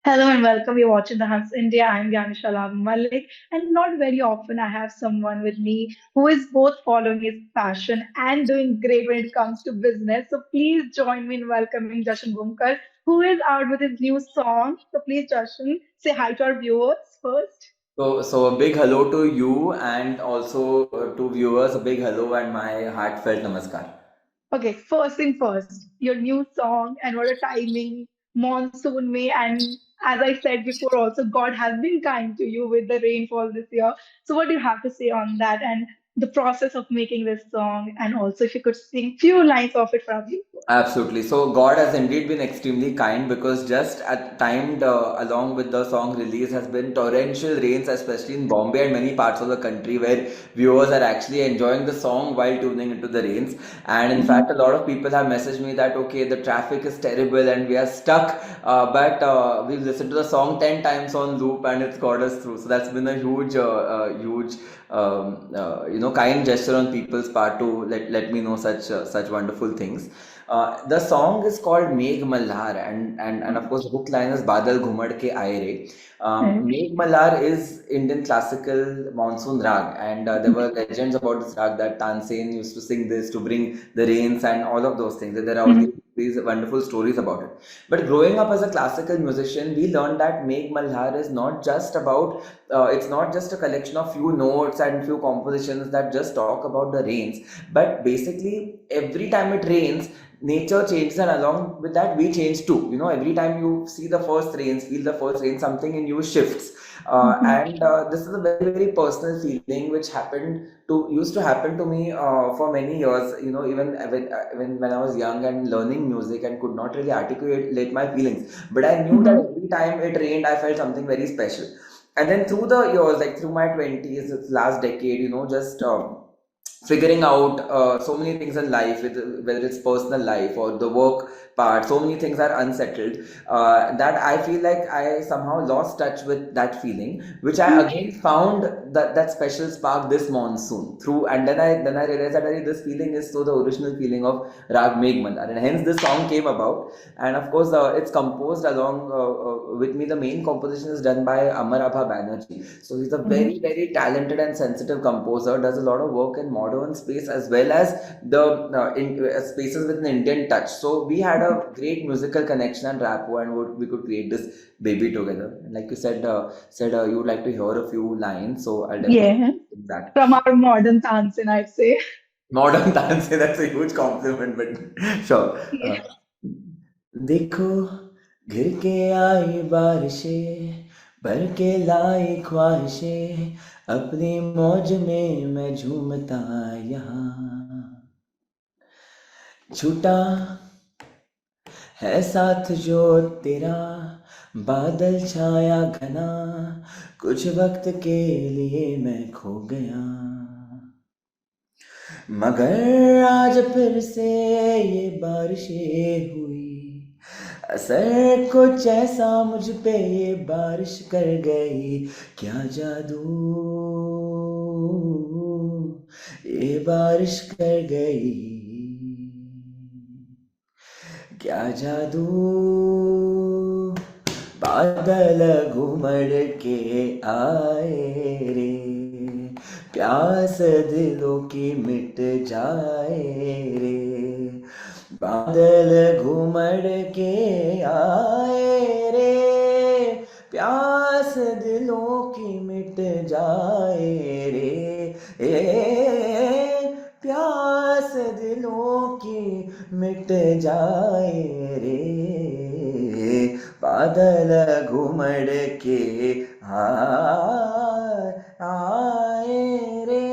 Hello and welcome. You're watching The Hans India. I'm Gyanishala Malik, and not very often I have someone with me who is both following his passion and doing great when it comes to business. So please join me in welcoming Jashan Bhumkar, who is out with his new song. So please, Jashan, say hi to our viewers first. So a big hello to you and also to viewers, a big hello and my heartfelt namaskar. Okay, first thing first, your new song and what a timing, monsoon May, and as I said before, also God has been kind to you with the rainfall this year. So what do you have to say on that and the process of making this song, and also if you could sing few lines of it for our viewers? Absolutely. So God has indeed been extremely kind because just at timed along with the song release has been torrential rains, especially in Bombay and many parts of the country where viewers are actually enjoying the song while tuning into the rains. And in fact, a lot of people have messaged me that okay, the traffic is terrible and we are stuck, but we've listened to the song 10 times on loop and it's got us through. So that's been a huge kind gesture on people's part to let me know such wonderful things. The song is called Megh Malhar, and of course, the hook line is Badal Ghumad ke aaye re. Right. Megh Malhar is Indian classical monsoon rag, and there were legends about this rag that Tansen used to sing this to bring the rains and all of those things. There are all these wonderful stories about it. But growing up as a classical musician, we learned that Megh Malhar is not just about it's not just a collection of few notes and few compositions that just talk about the rains, but basically every time it rains nature changes and along with that we change too. Every time you see the first rains, feel the first rain, something in you shifts. And this is a very very personal feeling which happened to used to happen to me for many years, even when I was young and learning music and could not really articulate my feelings, but I knew that every time it rained I felt something very special. And then through the years, like through my 20s, this last decade, just figuring out so many things in life, whether it's personal life or the work part, so many things are unsettled, that I feel like I somehow lost touch with that feeling, which I again found that special spark this monsoon through. And then I realized that this feeling is so the original feeling of Rag Meghmalar, and hence this song came about. And of course, it's composed along with me. The main composition is done by Amar Abha Banerjee. So he's a very, very talented and sensitive composer. Does a lot of work in modern space as well as the spaces with an Indian touch. So we had a great musical connection and rapport, and we could create this baby together. And like you said you would like to hear a few lines, so I'll definitely Yeah, do that. from our modern Tansin, I'd say. Modern dance, that's a huge compliment, but sure. Yeah. देखो घिर के आई बारिशें भर के लाई ख्वाहिशें अपनी मौज में मैं झूमता यहाँ छूटा है साथ जो तेरा बादल छाया घना कुछ वक्त के लिए मैं खो गया मगर आज फिर से ये बारिशें हुई असर कुछ ऐसा मुझ पे ये बारिश कर गई क्या जादू ये बारिश कर गई क्या जादू बादल घुमड़ के आए रे प्यास दिलों की मिट जाए रे बादल घुमड़ के आए रे प्यास दिलों की मिट जाए रे प्यास दिलों की मिट जाए रे बादल घुमड़ के आए रे.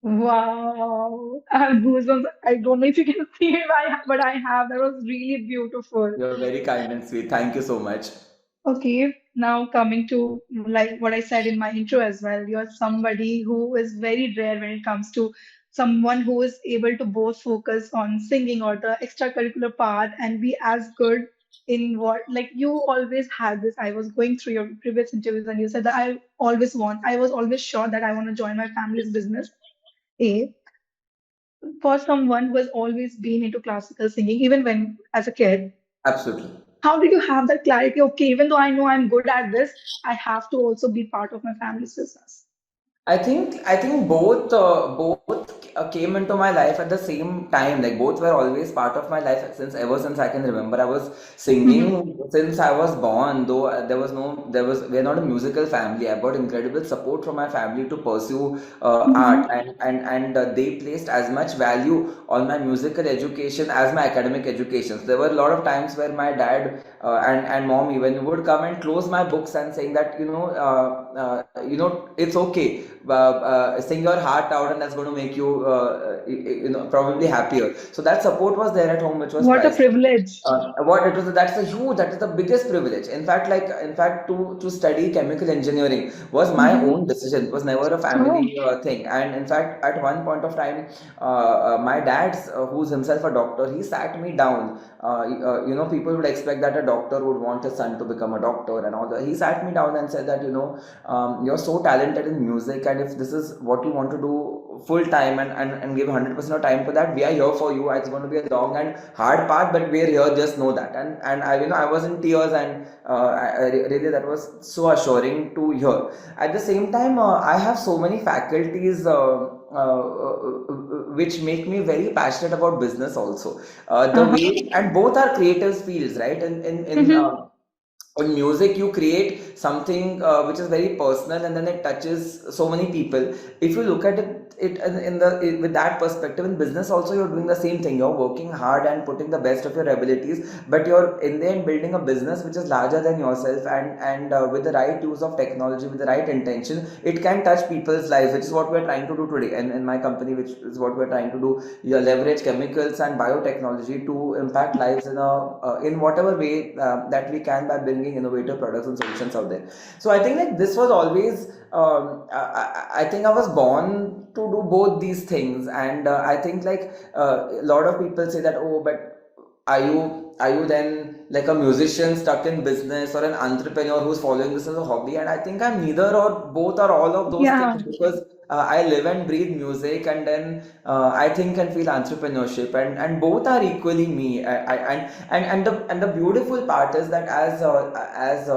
Wow, I have goosebumps. I don't know if you can see it, but I have. That was really beautiful. You're very kind and sweet. Thank you so much. Okay, now coming to like what I said in my intro as well, you're somebody who is very rare when it comes to someone who is able to both focus on singing or the extracurricular part and be as good in what like you always had this. I was going through your previous interviews and you said that I was always sure that I want to join my family's business. A for someone who has always been into classical singing, even when as a kid. Absolutely. How did you have that clarity? Okay, even though I know I'm good at this, I have to also be part of my family's business. I think both came into my life at the same time. Like both were always part of my life since ever since I can remember. I was Hmm. singing since I was born. Though we're not a musical family. I got incredible support from my family to pursue art, Hmm. and they placed as much value on my musical education as my academic education. So there were a lot of times where my dad and mom even would come and close my books and saying that it's okay, sing your heart out, and that's going to make you probably happier. So that support was there at home, which was What a priceless. privilege. What it was, that's a huge, that is the biggest privilege. In fact, to study chemical engineering was my Hmm. own decision. It was never a Oh, family thing. And in fact, at one point of time, my dad's, who's himself a doctor, he sat me down. People would expect that a doctor would want his son to become a doctor and all that. He sat me down and said that, you're so talented in music, and if this is what you want to do full time, and give 100% of time to that, we are here for you. It's going to be a long and hard path, but we're here, just know that. And I was in tears, and really, that was so assuring to hear. At the same time, I have so many faculties which make me very passionate about business also. The uh-huh. way, and both are creative fields, right? Hmm. In music, you create something which is very personal, and then it touches so many people. If you look at it with that perspective, in business also you're doing the same thing. You're working hard and putting the best of your abilities, but you're in the end building a business which is larger than yourself, and with the right use of technology, with the right intention, it can touch people's lives, which is what we're trying to do today. And in my company, which is what we're trying to do, you leverage chemicals and biotechnology to impact lives in whatever way that we can, by bringing innovative products and solutions out there. So I think like this was always, I think I was born to do both these things. And I think like a lot of people say that, oh, but are you then like a musician stuck in business, or an entrepreneur who's following this as a hobby? And I think I'm neither, or both, or all of those things, Yeah, because I live and breathe music, and then I think and feel entrepreneurship, and both are equally me. And the beautiful part is that as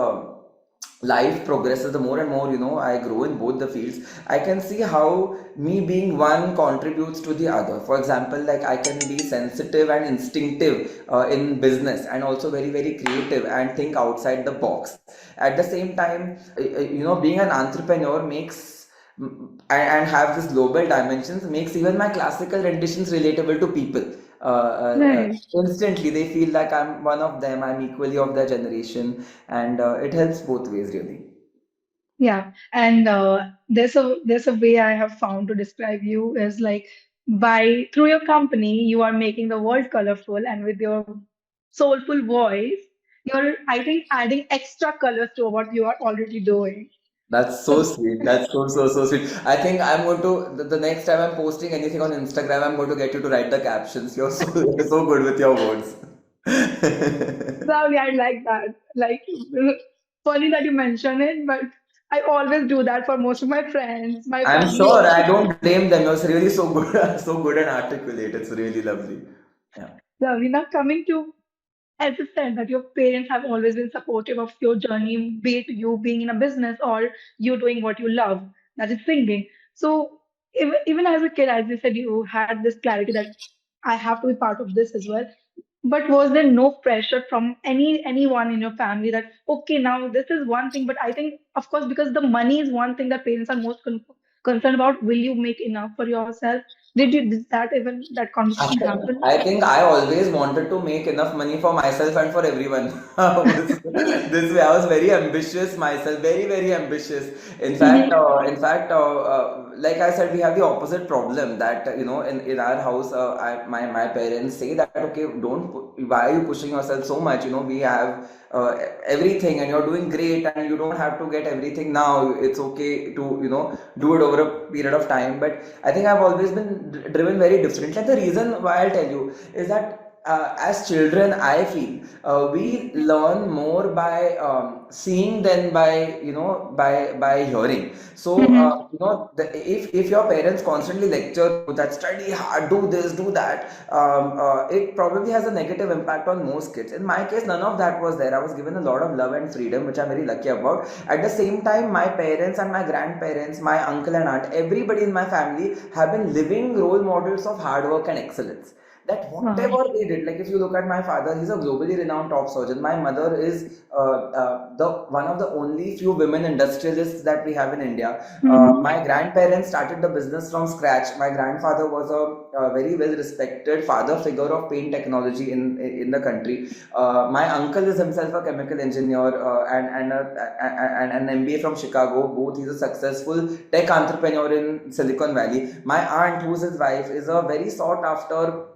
life progresses, the more and more I grow in both the fields, I can see how me being one contributes to the other. For example, like I can be sensitive and instinctive in business, and also very very creative and think outside the box at the same time. Being an entrepreneur makes, and have this global dimensions, makes even my classical renditions relatable to people. right. Instantly they feel like I'm one of them, I'm equally of their generation, and it helps both ways, really. Yeah, and there's a way I have found to describe you is like by through your company you are making the world colorful, and with your soulful voice you're, I think, adding extra colors to what you are already doing. That's so So sweet. That's so sweet. I think I'm going to, the next time I'm posting anything on Instagram, I'm going to get you to write the captions. You're so so good with your words. probably I like that. Like funny that you mention it, but I always do that for most of my friends, my I'm family sure, I also. don't blame them. You're really so good, so good and articulate. It's really lovely. Yeah. So we're now coming to, as you said, that your parents have always been supportive of your journey, be it you being in a business or you doing what you love, that is singing. So even as a kid, as you said, you had this clarity that I have to be part of this as well. But was there no pressure from anyone in your family that okay, now this is one thing, but I think, of course, because the money is one thing that parents are most concerned about. Will you make enough for yourself? Did that even that conversation happen? I think I always wanted to make enough money for myself and for everyone. This way, I was very ambitious myself, very very ambitious. Like I said, we have the opposite problem that in our house, my parents say that, okay, why are you pushing yourself so much? We have everything, and you're doing great, and you don't have to get everything now. It's okay to do it over a period of time. But I think I've always been driven very differently. And the reason why I'll tell you is that as children, I feel we learn more by seeing than by by hearing. So Mm-hmm. if your parents constantly lecture you that study hard, do this, do that, it probably has a negative impact on most kids. In my case, none of that was there. I was given a lot of love and freedom, which I'm very lucky about. At the same time, my parents and my grandparents, my uncle and aunt, everybody in my family have been living role models of hard work and excellence. That Wow. whatever they did, like if you look at my father, he's a globally renowned top surgeon. My mother is the one of the only few women industrialists that we have in India. Mm-hmm. My grandparents started the business from scratch. My grandfather was a very well respected father figure of paint technology in the country. My uncle is himself a chemical engineer and an MBA from Chicago. Both he's a successful tech entrepreneur in Silicon Valley. My aunt, who's his wife, is a very sought after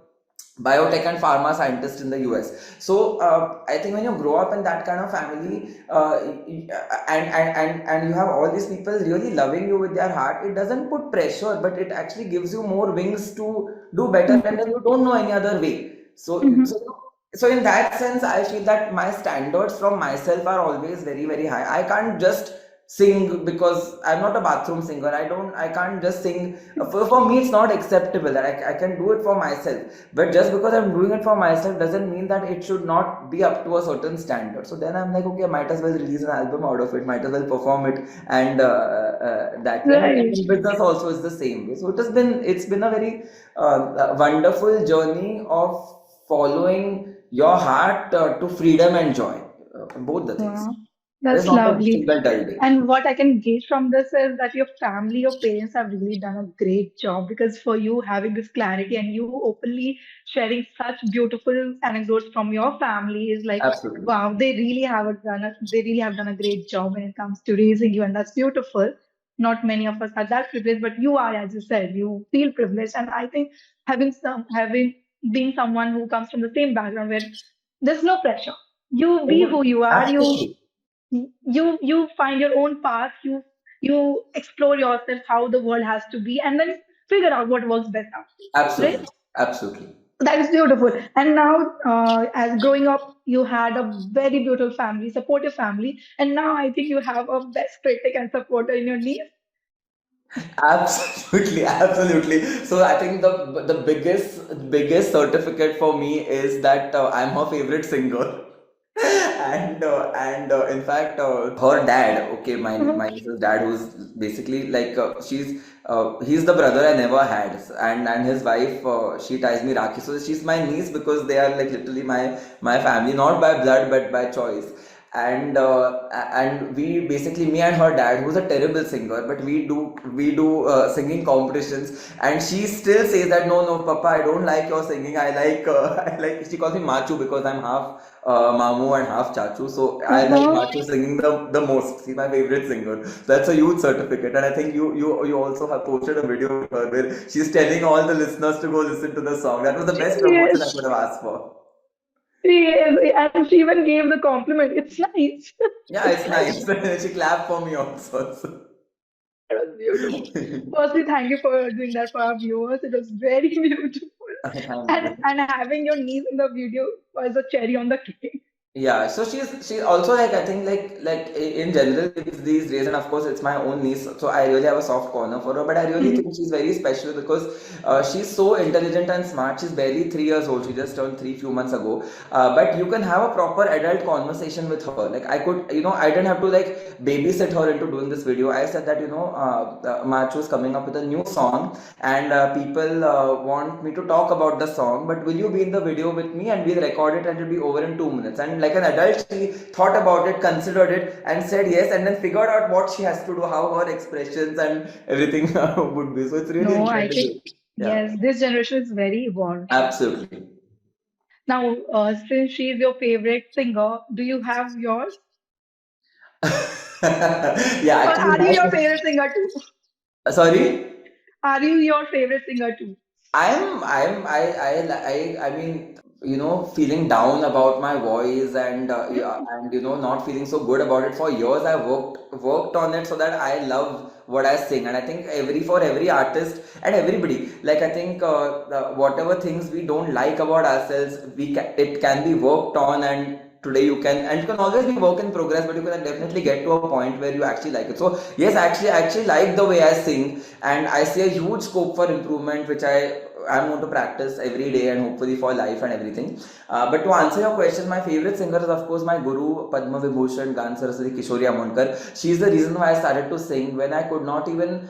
biotech and pharma scientist in the US. So I think when you grow up in that kind of family, and you have all these people really loving you with their heart, it doesn't put pressure, but it actually gives you more wings to do better, and then you don't know any other way. So Mm-hmm. so so in that sense, I feel that my standards from myself are always very very high. I can't just sing because I'm not a bathroom singer. I can't just sing. For me, it's not acceptable that I can do it for myself. But just because I'm doing it for myself doesn't mean that it should not be up to a certain standard. So then I'm like, okay, I might as well release an album out of it, might as well perform it, and that way. And Right. in business also is the same way. So it's been a very wonderful journey of following your heart to freedom and joy, both the things. Wow. There's That's not a lovely. single dull day. And what I can gauge from this is that your family, your parents have really done a great job because for you having this clarity and you openly sharing such beautiful anecdotes from your family is like, Absolutely. wow, they really have done a great job when it comes to raising you, and that's beautiful. Not many of us are that privileged, but you are, as you said, you feel privileged. And I think having being someone who comes from the same background where there's no pressure. You be who you are, Absolutely. you find your own path, you explore yourself how the world has to be, and then figure out what works best out, right? Absolutely. Absolutely. That is beautiful. And now as growing up you had a very beautiful family, supportive family, and now I think you have a best critic and supporter in your niece. Absolutely, absolutely. So I think the biggest certificate for me is that I'm her favorite singer. And in fact, her dad, okay, Mhm. my niece's dad, who's basically like he's the brother I never had, and his wife, she ties me Rakhi, so she's my niece because they are like literally my family, not by blood but by choice. And we basically, me and her dad, who's a terrible singer, but we do singing competitions, and she still says that no, no, Papa, I don't like your singing. I like I like, she calls me Machu because I'm half Mamu and half Chachu. So I like Uh-huh. Machu singing the most. She's my favorite singer. That's a huge certificate. And I think you also have posted a video with her where she's telling all the listeners to go listen to the song. That was the best promotion I Yes, could have asked for. she is, and she even gave the compliment. It's nice. Yeah, It's it's nice. nice. She clapped for me also. That was beautiful. Firstly, thank you for doing that for our viewers. It was very beautiful. Thank And you. having your niece in the video was a cherry on the cake. Yeah, so she's also like, I think like in general these days, and of course it's my own niece, so I really have a soft corner for her. But I really Mhm. think she's very special because she's so intelligent and smart. She's barely 3 years old. She just turned three few months ago. But you can have a proper adult conversation with her. Like I could, I didn't have to like babysit her into doing this video. I said that Machu is coming up with a new song, and people want me to talk about the song, but will you be in the video with me, and we'll record it and it'll be over in 2 minutes. And like an adult, she thought about it, considered it, and said yes, and then figured out what she has to do, how her expressions and everything would be. So it's really No, I think incredible. Yeah, yes, this generation is very evolved. absolutely. Now, since she is your favorite singer, do you have yours? Yeah, Or actually, are you your favorite singer too? sorry. Are you your favorite singer too? I mean, feeling down about my voice, and yeah, Mm. and not feeling so good about it for years. I worked on it so that I love what I sing, and I think for every artist and everybody, Like I think whatever things we don't like about ourselves, it can be worked on, and today you can, and you can always be work in progress, but you can definitely get to a point where you actually like it. So yes, actually, I actually like the way I sing, and I see a huge scope for improvement, which I'm going to practice every day and hopefully for life and everything. But to answer your question, my favorite singer is of course my guru Padma Vibhushan Gan Saraswati Kishori Amonkar. She is the reason why I started to sing when I could not even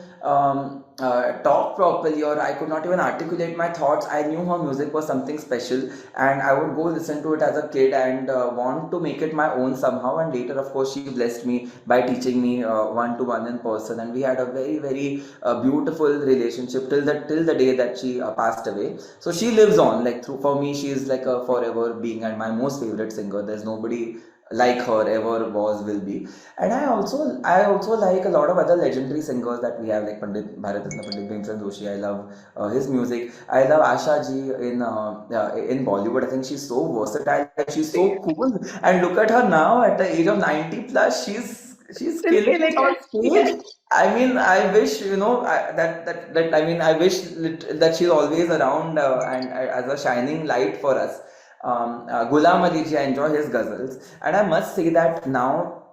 talk properly, or I could not even articulate my thoughts. I knew her music was something special, and I would go listen to it as a kid and want to make it my own somehow. And later, of course, she blessed me by teaching me one to one in person, and we had a very beautiful relationship till the day that she passed away. So she lives on, like through for me, she is like a forever being and my most favorite singer. There's nobody like her ever was, will be. And I also like a lot of other legendary singers that we have, like Pandit Bharatratna Pandit Bhimsen Joshi. I love his music. I love Asha ji in Bollywood. I think she's so versatile. Like she's so cool. And look at her now at the age of 90 plus. She's Still killing it killing on it. stage. Yes. I mean, I wish that I mean, I wish that she's always around and as a shining light for us. Ghulam Ali ji, I enjoy his ghazals, and I must say that now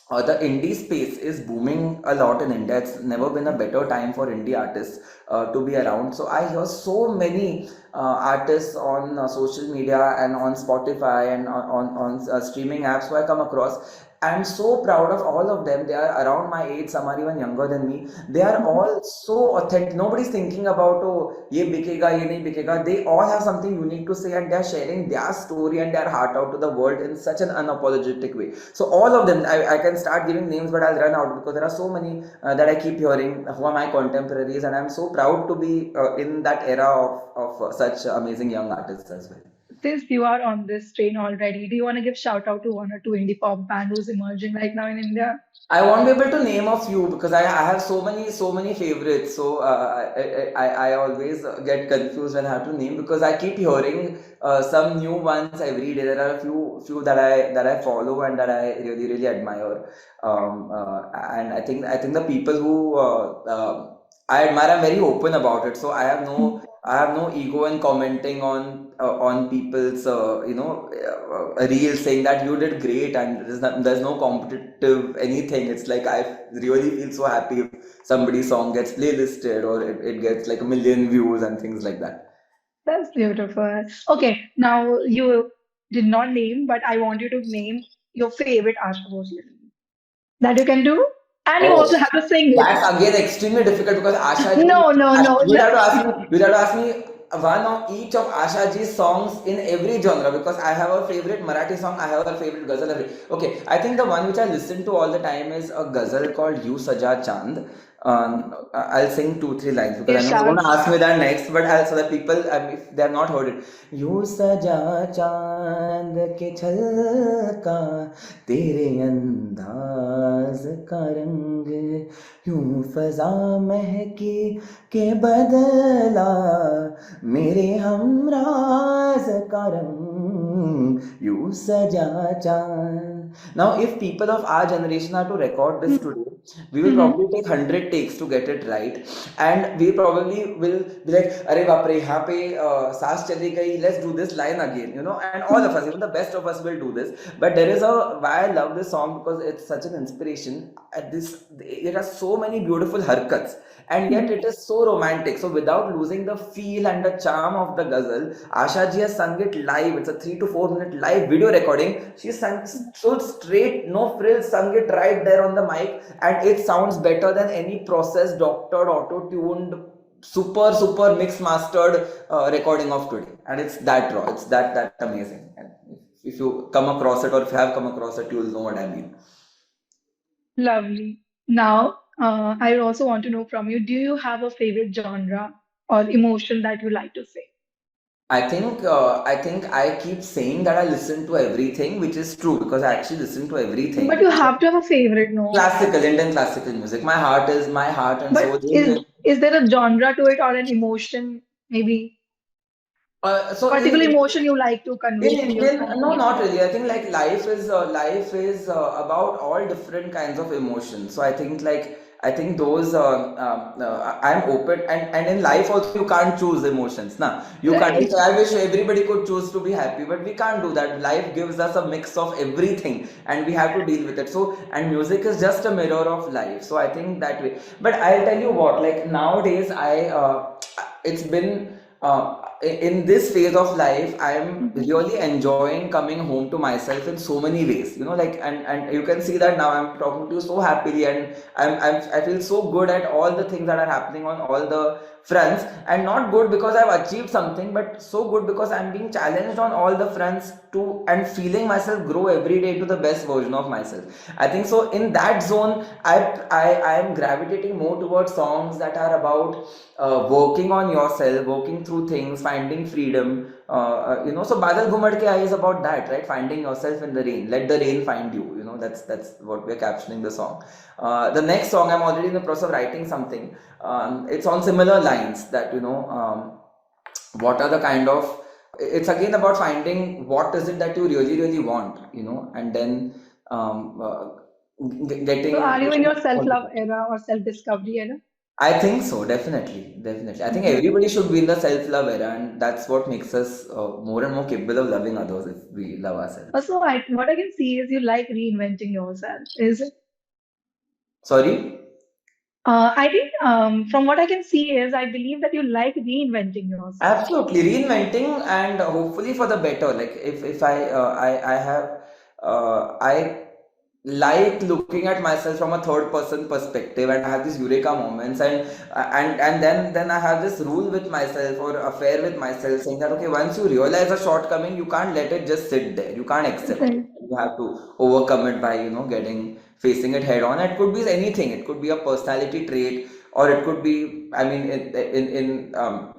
the indie space is booming a lot in India. It's never been a better time for indie artists to be around. So I hear so many artists on social media and on Spotify and on streaming apps who I come across. I'm so proud of all of them. They are around my age. Some are even younger than me. They are all so authentic. Nobody's thinking about, oh, ye bikega, ye nahi bikega. They all have something unique to say, and they're sharing their story and their heart out to the world in such an unapologetic way. So all of them, I can start giving names, but I'll run out because there are so many that I keep hearing who are my contemporaries, and I'm so proud to be in that era of such amazing young artists as well. Since you are on this train already, do you want to give shout out to one or two indie pop band who's emerging right now in India? I won't be able to name a few because I have so many favorites. So I always get confused when I have to name because I keep hearing some new ones every day. There are a few that I follow and that I really admire. And I think the people who I admire, I'm very open about it. So I have no ego in commenting on people's reels saying that you did great, and there's no competitive anything. It's like I really feel so happy if somebody's song gets playlisted or it gets like a million views and things like that. That's beautiful. Okay, now you did not name, but I want you to name your favorite Asha Bhosle that you can do, and you also Oh, have to sing it. that's again extremely difficult because Asha ji, No, no, no. you'd have to ask me one of each of Asha ji's songs in every genre because I have a favorite Marathi song, I have a favorite ghazal. Okay, I think the one which I listen to all the time is a ghazal called You Saja Chand. I'll sing two, three lines because I know you're going Irshad. to ask me that next, but so that people, if they have not heard it, You Saja Chand ke chalka तेरे अंदाज का रंग यूं फजा महकी के बदला मेरे हमराज का रंग यूं सजा चांद. Now, if people of our generation are to record this today, we will Mm-hmm. probably take 100 takes to get it right, and we probably will be like, "अरे बाप रे, यहाँ पे सांस चली गई. Let's do this line again," And all of us, even the best of us, will do this. But there is a why I love this song because it's such an inspiration. At this, there are so many beautiful harkats, and yet it is so romantic. So without losing the feel and the charm of the ghazal, Asha ji has sung it live. It's a 3 to 4 minute live video recording. She sang so straight, no frills, sung it right there on the mic, and it sounds better than any processed, doctored, auto-tuned, super mix mastered recording of today. And it's that raw. It's that amazing. And if you come across it, or if you have come across it, you'll know what I mean. Lovely. Now, I also want to know from you, do you have a favorite genre or emotion that you like to say? I think I keep saying that I listen to everything, which is true because I actually listen to But everything. you have to have a favorite, no? Classical, Indian classical music. My heart and But soul is is in. is there a genre to it or an emotion, maybe So particular emotion you like to convey in through your Indian, song? no, not really. I think like life is about all different kinds of emotions. So I think like I think those I'm open, and in life also you can't choose emotions. Nah, you can't. Right. I wish everybody could choose to be happy, but we can't do that. Life gives us a mix of everything, and we have to deal with it. So, and music is just a mirror of life. So I think that way. But I'll tell you what, like nowadays, it's been in this phase of life, I'm Mhm. really enjoying coming home to myself in so many ways. Like, and you can see that now I'm talking to you so happily, and I feel so good at all the things that are happening on all the fronts, and not good because I've achieved something, but so good because I'm being challenged on all the fronts to, and feeling myself grow every day to the best version of myself. I think so. In that zone, I am gravitating more towards songs that are about working on yourself, working through things, finding freedom. So Badal Ghumad Ke Aaye is about that, right? Finding yourself in the rain. Let the rain find you. That's what we're captioning the song. The next song, I'm already in the process of writing something. It's on similar lines that, what are the kind of, it's again about finding what is it that you really, really want, and then um, uh, So are getting. you in your self-love era or self-discovery era? I think so, definitely, definitely. I think Mhm. everybody should be in the self-love era, and that's what makes us more and more capable of loving others if we love ourselves. Also, what I can see is you like reinventing yourself. Is it? Sorry? I think from what I can see is I believe that you like reinventing yourself. Absolutely, reinventing and hopefully for the better. Like if I have I like looking at myself from a third person perspective, and I have these eureka moments, and then I have this rule with myself or affair with myself saying that okay, once you realize a shortcoming, you can't let it just sit there. You can't accept it. Right. You have to overcome it by getting facing it head on. It could be anything. It could be a personality trait, or it could be, I mean, in um,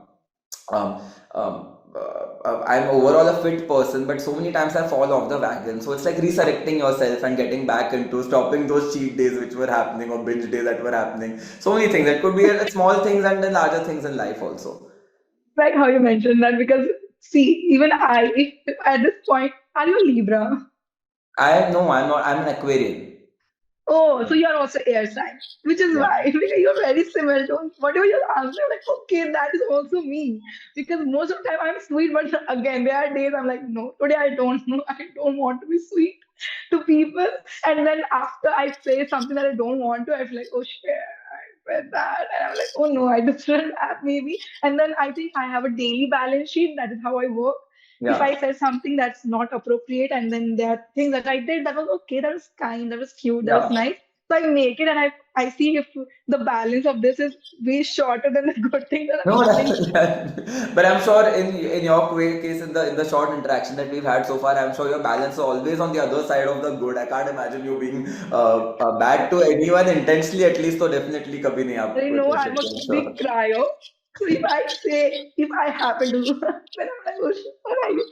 I'm overall a fit person, but so many times I fall off the wagon. So it's like resurrecting yourself and getting back into stopping those cheat days which were happening or binge days that were happening. So many things. It could be small things and then larger things in life also. Like how you mentioned that because see, even I, if at this point, are you a Libra? I no, I'm not. I'm an Aquarian. Oh, so you're also air sign, which is Yeah. why because you're very similar to whatever you answer. I'm like, okay, that is also me. Because most of the time I'm sweet, but again, there are days I'm like, no, today I don't know. I don't want to be sweet to people. And then after I say something that I don't want to, I feel like, oh shit, I said that. And I'm like, oh no, I just shouldn't have maybe. And then I think I have a daily balance sheet. That is how I work. If Yeah. I said something that's not appropriate, and then there are things that I did that was okay, that was kind, that was cute, that was Yeah. nice. So I make it and I see if the balance of this is way shorter than the good thing that I'm No, telling. but I'm sure in your case, in the short interaction that we've had so far, I'm sure your balance is always on the other side of the good. I can't imagine you being bad to anyone intentionally, at least. So definitely, kabhi nahi I aap know kar I'm a sakte, I'm big sure. cryer. So if I happen to, then I'm like, oh shit, what are you?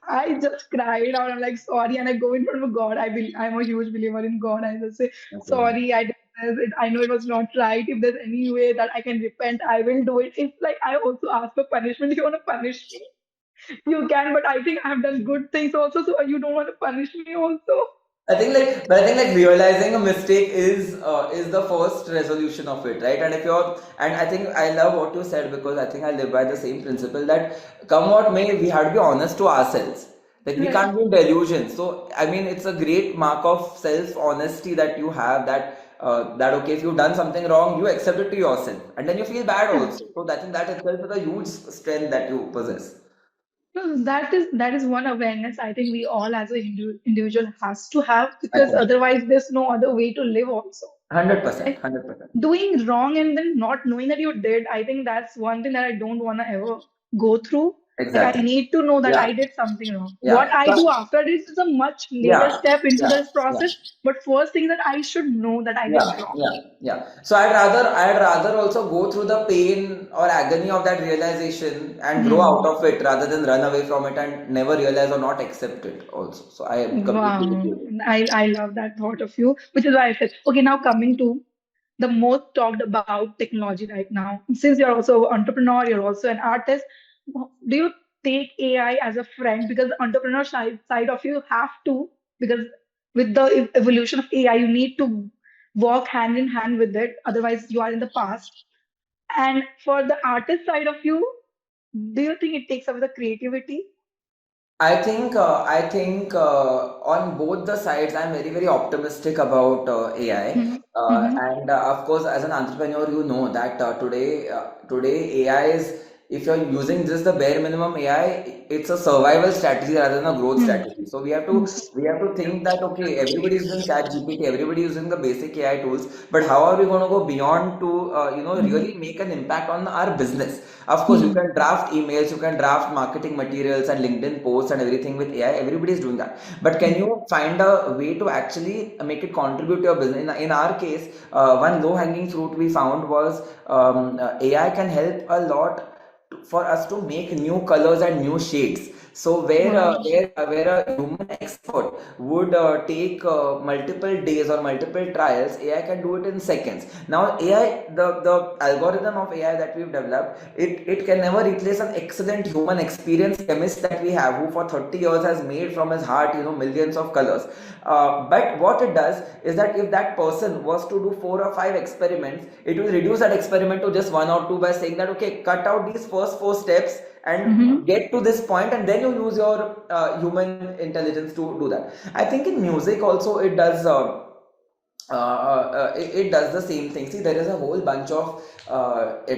I just cry it out. I'm like, sorry. And I go in front of God. I'm a huge believer in God. I just say, Okay. sorry, I did this. I know it was not right. If there's any way that I can repent, I will do it. If like I also ask for punishment, if you want to punish me, you can. But I think I have done good things also. So you don't want to punish me also. But I think like realizing a mistake is the first resolution of it, right? And I think I love what you said because I think I live by the same principle that come what may, we have to be honest to ourselves. Like we Right. can't be in delusion. So I mean, it's a great mark of self honesty that you have that okay, if you've done something wrong, you accept it to yourself, and then you feel bad Yeah. also. So I think that itself is a huge strength that you possess. No, that is one awareness I think we all as an individual has to have I because think otherwise there's no other way to live also. 100%, Like 100%. doing wrong and then not knowing that you did, I think that's one thing that I don't want to ever go through. Like I Exactly. need to know that Yeah, I did something wrong. What yeah. I do after this is a much later Yeah, step into yeah, this yeah, process. But first thing that I should know that I did yeah, wrong. yeah, yeah. So I'd rather also go through the pain or agony of that realization and grow out Hmm. of it rather than run away from it and never realize or not accept it also. So I am completely with Wow. you. I love that thought of you, which is why I said, okay, now coming to the most talked about technology right now. Since you're also an entrepreneur, you're also an artist, do you take AI as a friend? Because the entrepreneur side of you have to, because with the evolution of AI, you need to. walk hand in hand with it. Otherwise, you are in the past. And for the artist side of you, do you think it takes away the creativity? I think on both the sides, I'm very, very optimistic about AI. Mm-hmm. Mm-hmm. And of course, as an entrepreneur, you know that today AI is, if you're using just the bare minimum AI, it's a survival strategy rather than a growth strategy. So we have to think that okay, everybody is using Chat GPT, everybody is using the basic AI tools, but how are we going to go beyond to really make an impact on our business? Of course, you Mm-hmm. can draft emails, you can draft marketing materials and LinkedIn posts and everything with AI. Everybody is doing that. But can you find a way to actually make it contribute to your business? In our case, one low hanging fruit we found was AI can help a lot for us to make new colors and new shades. So Wow. where a human expert would take multiple days or multiple trials, AI can do it in seconds. Now AI, the algorithm of AI that we've developed, it can never replace an excellent human experienced chemist that we have, who for 30 years has made from his heart millions of colors. But what it does is that if that person was to do 4 or 5 experiments, it will reduce that experiment to just 1 or 2 by saying that okay, cut out these first 4 steps and Mm-hmm. get to this point, and then you use your human intelligence to do that. I think in music also it does. It does the same thing. See, there is a whole bunch of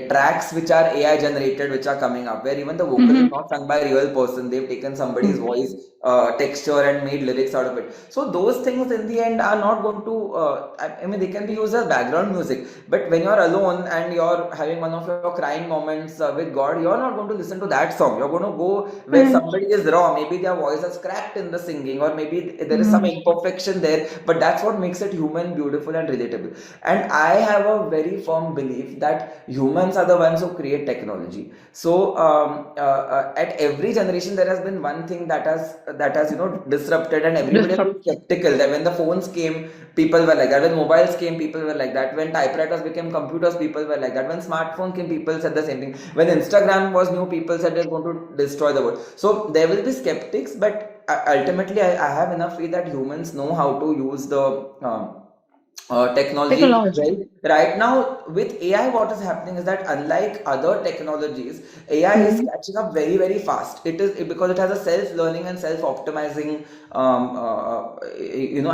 tracks which are AI generated, which are coming up, where even the vocal is Mm-hmm. not sung by a real person. They've taken somebody's voice texture and made lyrics out of it. So those things in the end are not going to. I mean, they can be used as background music. But when you're alone and you're having one of your crying moments with God, you're not going to listen to that song. You're going to go where somebody is raw. Maybe their voice is cracked in the singing, or maybe there is some Mm-hmm. imperfection there, but that's what makes it human, beautiful, and relatable. And I have a very firm belief that humans are the ones who create technology. So at every generation, there has been one thing that has disrupted, and everybody has been Disrupt. skeptical. That when the phones came, people were like that. When mobiles came, people were like that. When typewriters became computers, people were like that. When smartphone came, people said the same thing. When Instagram was new, people said they're going to destroy the world. So there will be skeptics, but ultimately, I have enough faith that humans know how to use the technology Technology. well. Right now, with AI, what is happening is that unlike other technologies, AI is Mm-hmm. catching up very, very fast. Because it has a self-learning and self-optimizing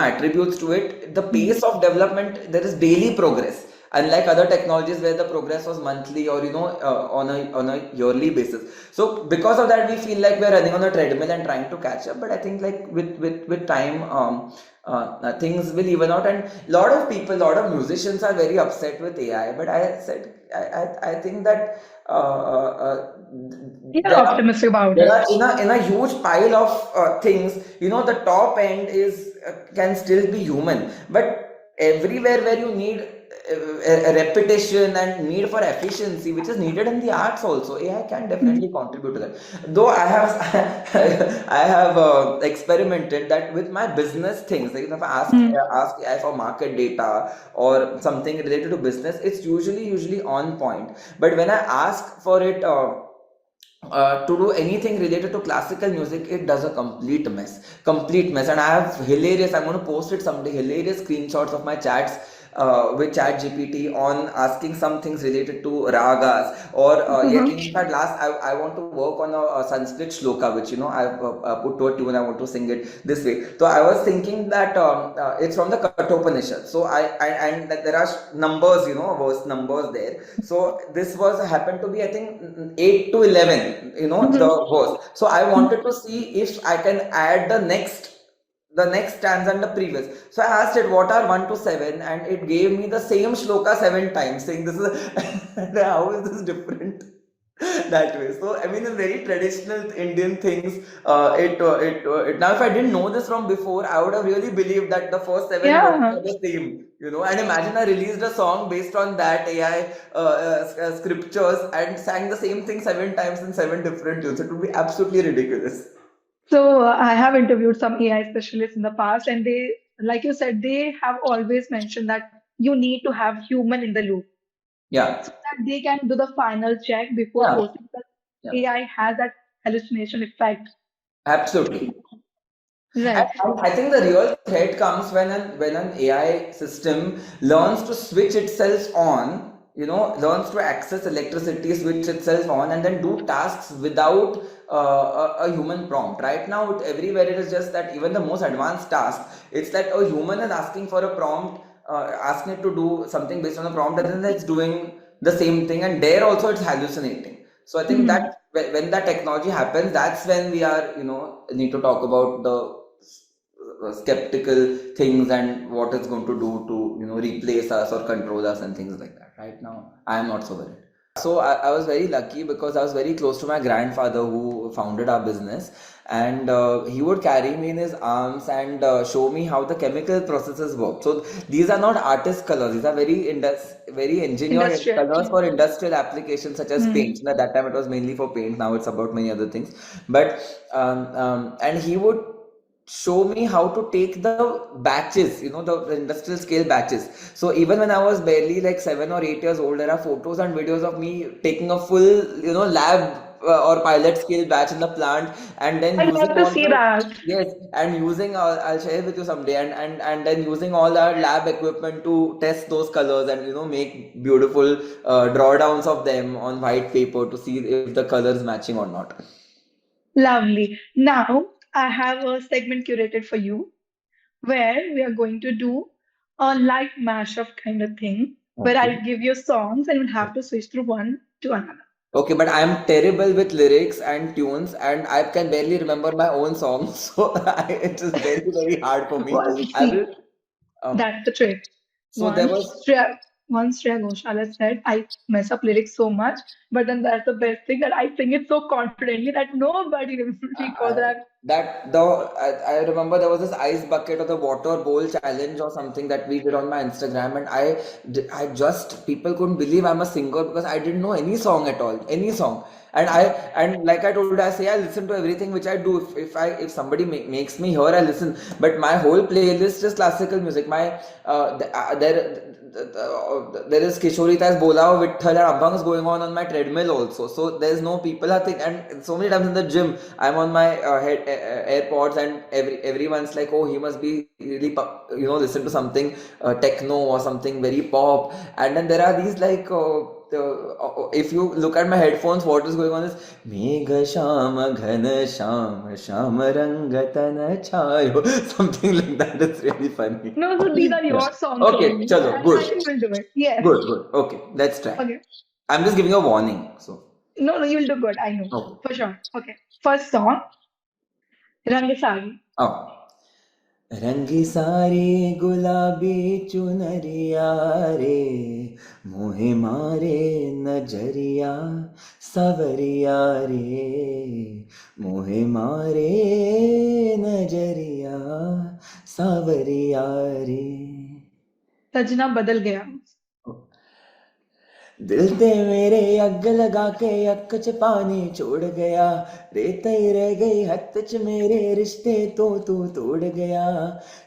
attributes to it. The pace of development, there is daily progress, unlike other technologies where the progress was monthly or on a yearly basis. So because of that, we feel like we're running on a treadmill and trying to catch up. But I think like with time, things will even out, and lot of musicians are very upset with AI. But I think that You're there are optimistic about there it. are in a huge pile of things. The top end is can still be human, but everywhere where you need a repetition and need for efficiency, which is needed in the arts also, AI can definitely contribute to that. Though I have I have experimented that with my business things. Like if I ask AI for market data or something related to business, it's usually on point. But when I ask for it to do anything related to classical music, it does a complete mess. And I have hilarious, I'm going to post it someday, hilarious screenshots of my chats with Chat GPT on asking some things related to ragas, or yeah, Mm-hmm. in fact, I want to work on a Sanskrit shloka, which I've put to a tune. I want to sing it this way. So I was thinking that it's from the Kathopanishad. So and that there are numbers, verse numbers there. So this was happened to be, I think, 8 to 11, the Mm-hmm. verse. So I wanted to see if I can add the next stanza and the previous. So I asked it what are 1 to 7, and it gave me the same shloka 7 times, saying this is how is this different? That way. So I mean, in very traditional Indian things, now if I didn't know this from before, I would have really believed that the first seven verses Yeah. are the same. And imagine I released a song based on that AI scriptures and sang the same thing 7 times in 7 different tunes. It would be absolutely ridiculous. So I have interviewed some AI specialists in the past, and they, like you said, they have always mentioned that you need to have human in the loop Yeah, so that they can do the final check before yeah, posting. Because yeah, AI has that hallucination effect. absolutely. Right. And I think the real threat comes when an AI system learns to switch itself on, learns to access electricity, switch itself on, and then do tasks without a human prompt. Right now, everywhere it is just that even the most advanced task, it's that a human is asking for a prompt, asking it to do something based on a prompt, and then it's doing the same thing, and there also it's hallucinating. So I think Hmm. that when that technology happens, that's when we are, need to talk about the skeptical things and what it's going to do to, replace us or control us and things like that. Right now, I am not so worried. So I was very lucky because I was very close to my grandfather who founded our business, and he would carry me in his arms and show me how the chemical processes work. So these are not artist colors; these are very engineered Industrial. colors for industrial applications such as Hmm. paint. At that time, it was mainly for paint. Now it's about many other things. But and he would show me how to take the batches, the industrial scale batches. So even when I was barely like 7 or 8 years old, there are photos and videos of me taking a full, lab or pilot scale batch in the plant, and then I'd using love to all see the, that. yes, and using, I'll share with you someday, and then using all our lab equipment to test those colors and, make beautiful drawdowns of them on white paper to see if the color is matching or not. Lovely. Now, I have a segment curated for you where we are going to do a light mashup kind of thing, where Okay. I'll give you songs and you'll have to switch through one to another. Okay, but I'm terrible with lyrics and tunes, and I can barely remember my own songs, so it is very, very hard for me. Well, I will. see, Um, that's the trick. so there was. Once Shreya, once Shreya Ghoshal has said, I mess up lyrics so much, but then that's the best thing that I sing it so confidently that nobody recalls I, that. I remember there was this ice bucket or the water bowl challenge or something that we did on my Instagram, and I just people couldn't believe I'm a singer because I didn't know any song at all, any song. And like I told you, I say I listen to everything which I do. If somebody makes me hear, I listen. But my whole playlist is classical music. There is Kishori Das Bola Vitthal and Abhangs going on my treadmill also. So there's no people are think, and so many times in the gym I'm on my AirPods, and everyone's like, oh, he must be really listen to something techno or something very pop. And then there are these like if you look at my headphones, what is going on is Megha Shama Ghana Shama Shama Rangatana Chayo, something like that. It's really funny. No, so these are Yeah. your songs Okay, only. chalo, good. I think we'll do it. Yes. Good, good. Okay, let's try. Okay. I'm just giving a warning. So, No, no, you'll do good. I know. okay. For sure. Okay. First song, Rang Sari. Oh. रंगी सारी गुलाबी चुनरिया रे मोहे मारे नजरिया सवरिया रे मोहे मारे नजरिया सवरिया रे. सजना बदल गया. दिल ते मेरे अग लगा के अक च पानी छोड़ गया रेत ही रह गई हथ च मेरे रिश्ते तो तू तोड़ गया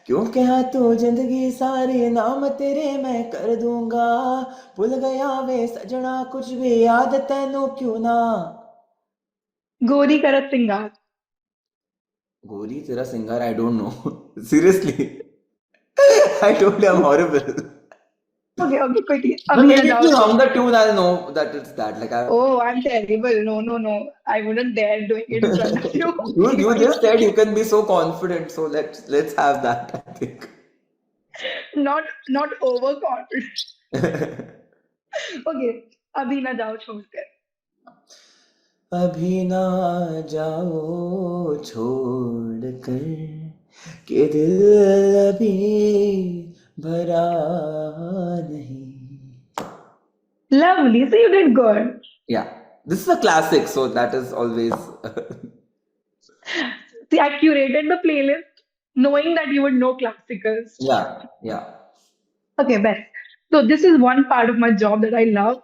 क्यों कहा तू जिंदगी सारी नाम तेरे मैं कर दूंगा भूल गया वे सजना कुछ भी याद तैनू क्यों ना. गोरी करत सिंगार. गोरी तेरा singer I don't know seriously I told you I'm horrible. Okay, okay, quickly. But अभी ना maybe if जाओ you छोड़ hum the के. tune, I'll know that it's that. Like I, Oh, I'm terrible. No, no, no. I wouldn't dare doing it in front of you. you just said you can be so confident, so let's have that, I think. Not overconfident. Okay. अभी ना जाओ छोड़ के. अभी ना जाओ छोड़ कर कि दिल अभी भरा नहीं. Lovely. So you did good. Yeah, this is a classic, so that is always. See, I curated the playlist knowing that you would know classicals. Yeah, yeah. Okay, best. So this is one part of my job that I love.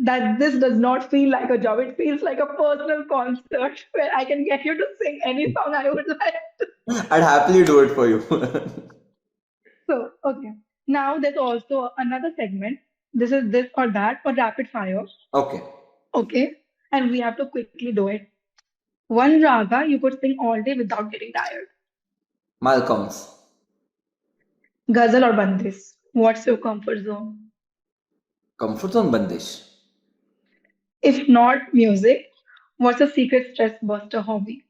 That this does not feel like a job. It feels like a personal concert where I can get you to sing any song I would like. I'd happily do it for you. So, okay. Now there's also another segment. This is this or that or rapid fire. Okay. Okay. And we have to quickly do it. One raga you could sing all day without getting tired. Malcolm's. Ghazal or Bandis? What's your comfort zone? Comfort zone bandish. If not music, what's a secret stress buster hobby?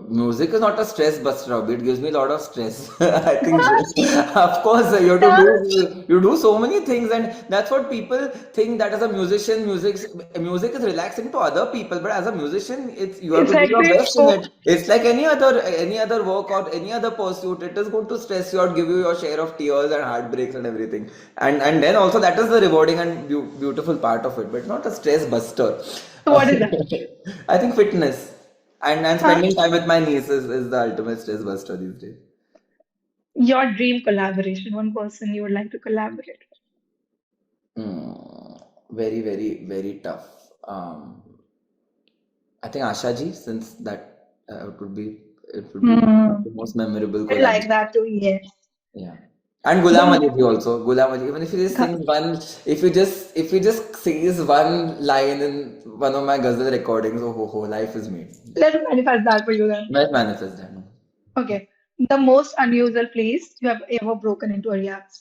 Music is not a stress buster hobby. It gives me a lot of stress. I think so. Of course, you have to Yeah, do so many things, and that's what people think that as a musician, music is relaxing to other people, but as a musician, it's you have it's to do your hectic. best in Oh, it. It's like any other work or any other pursuit. It is going to stress you out, give you your share of tears and heartbreaks and everything, and then also that is the rewarding and beautiful part of it, but not a stress buster. so what is that? I think fitness. And Huh? spending time with my niece is the ultimate stress buster these days. Your dream collaboration, one person you would like to collaborate Very, very, very tough. I think Asha ji, since that it would be with. the most memorable I collab. like that too, yes. Yeah. And The Ghulam Ali ji also. Ghulam Ali, even if you just th- sing one, if you just sings one line in one of my ghazal recordings, oh, life is made. let's manifest that for you then. Let's manifest that. Okay. The most unusual place you have ever broken into a Riyadh.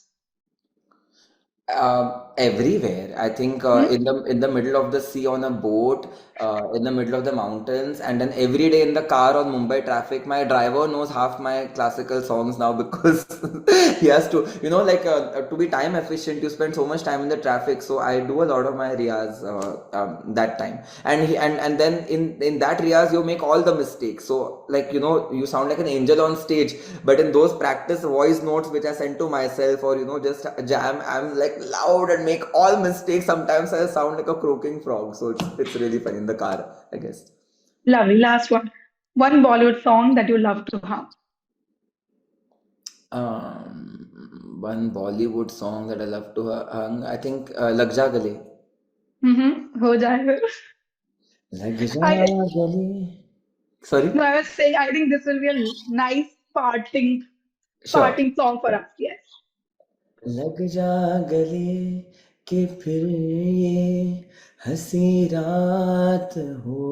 Everywhere. I think Hmm? in the middle of the sea on a boat, in the middle of the mountains, and then every day in the car on Mumbai traffic. My driver knows half my classical songs now because he has to, like to be time efficient. You spend so much time in the traffic, so I do a lot of my riyaz that time. And then in that riyaz you make all the mistakes. So like you sound like an angel on stage, but in those practice voice notes which I send to myself or just jam, I'm like loud and make all mistakes. Sometimes I sound like a croaking frog. So it's really fun in the car, I guess. Lovely. Last one. One Bollywood song that you love to hum. One Bollywood song that I love to hang, I think Lag Ja Gale. Mm-hmm. Ho jaye. Lag Ja I Gale. Sorry? no, I was saying I think this will be a nice parting Sure. parting song for us. Yes. लग जा गले कि फिर ये हंसी रात हो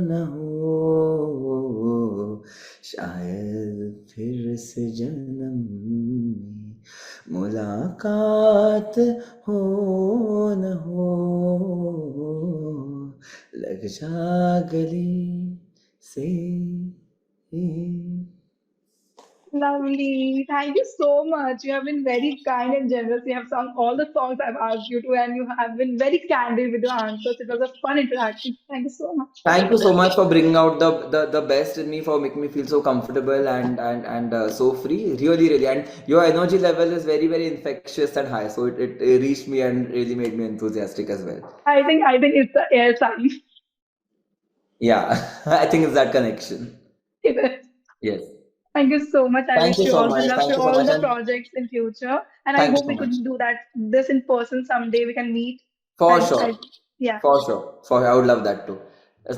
न हो शायद फिर इस जन्म में मुलाकात हो न हो लग जा गले से Lovely. Thank you so much. You have been very kind and generous. You have sung all the songs I've asked you to, and you have been very candid with your answers. It was a fun interaction. Thank you so much. Thank you so much for bringing out the best in me, for making me feel so comfortable and so free. Really, really. And your energy level is very, very infectious and high. So it reached me and really made me enthusiastic as well. I think it's the air sign. Yeah, I think it's that connection. It is. Yes. Thank you so much. I Thank wish you you so all the much. luck Thank for you so all much. the And projects in future. And I thank you hope so we much. could do that this in person someday. We can meet. For And sure. I yeah. For sure. I would love that too.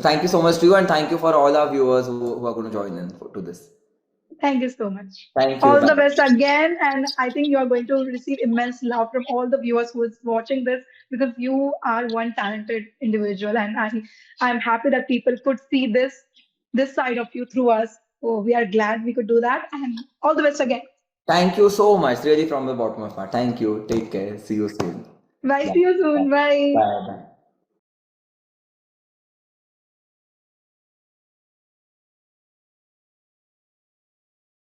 Thank you so much to you and thank you for all our viewers who are going to join in to this. Thank you so much. Thank you. All the Bye. best again. And I think you are going to receive immense love from all the viewers who is watching this because you are one talented individual. And I'm happy that people could see this side of you through us. So we are glad we could do that. And all the best again. Thank you so much, really from the bottom of my heart. Thank you. Take care. See you soon. Bye. Bye. See you Bye. soon. Bye. Bye. Bye.